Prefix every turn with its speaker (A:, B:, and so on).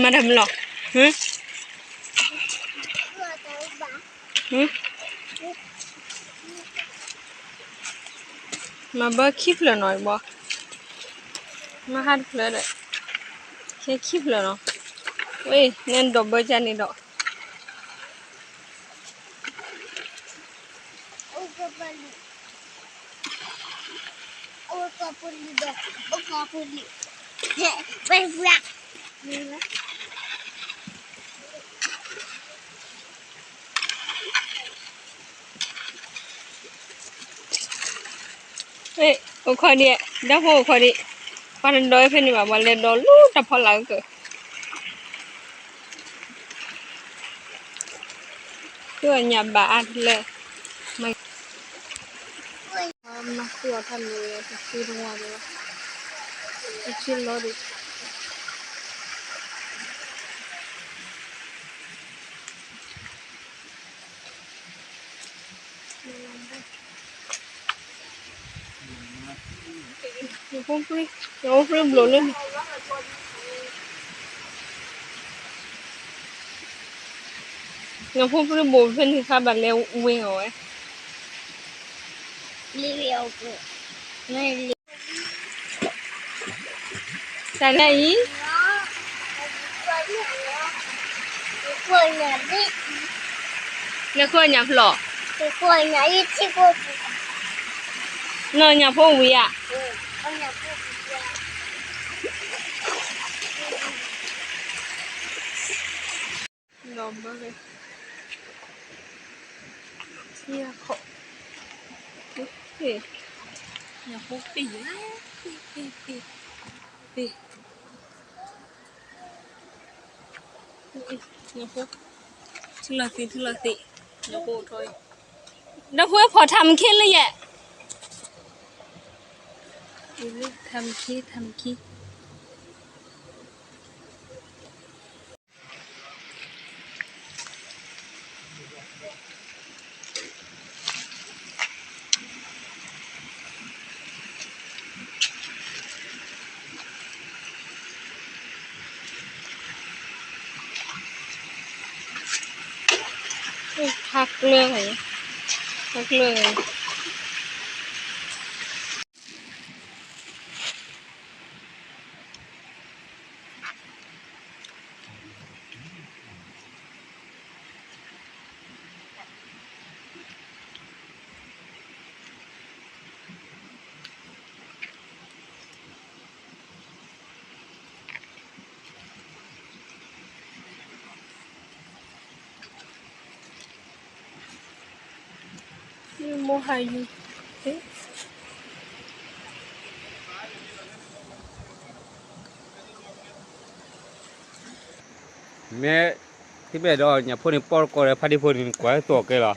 A: มาทำหรอฮึฮึมาบ้าคลิปเลยหน่อยบ่มาหัดเลยเลยแค่คลิปเลยเนาะเว้ยเน้นดอกเบอร์จานี่ดอก
B: โอ้กบลีโอ้กบลีดอกโอ้กบลีไปฟักนี่นะ
A: เอ้ยโอ้คนนี้ดับโหคนนี้ปานดอยเพิ่นนี่ว่าบ่เล่นดอกลูตะพอหลังเกอคือหยับบาดเลยไม่มาคือทำเลยคือทั้งวันเลยชิลเลยNó không free, nó không free blow lên. Nó không free blow lên thì sao bạn leo wing rồi?
B: รีวิวกูไม่รี
A: Sao đây?
B: กล้วยเนี่ยดิ
A: Nó khơi nhà phở.
B: กล้วยเนี่ยยี่ที่กู
A: Nó nhà phố vị à?
B: เอาเนี่ยพูดดี
A: Rồi bơ đi. Chia khổ. Gì? Nhà phố tỉ á. Tỉ. Nhà phố. Thứ là tỉ. Nhà phố thôi. Nó phố phỏ thầm kiaเลยอ่ะทำขี้พักเลยโมหายุ
C: แม่ที่แม่ดอกเนี่ยพวกนี้ปอดก็เลยพาดิพวกนี้กว่าตัวแกล่ะ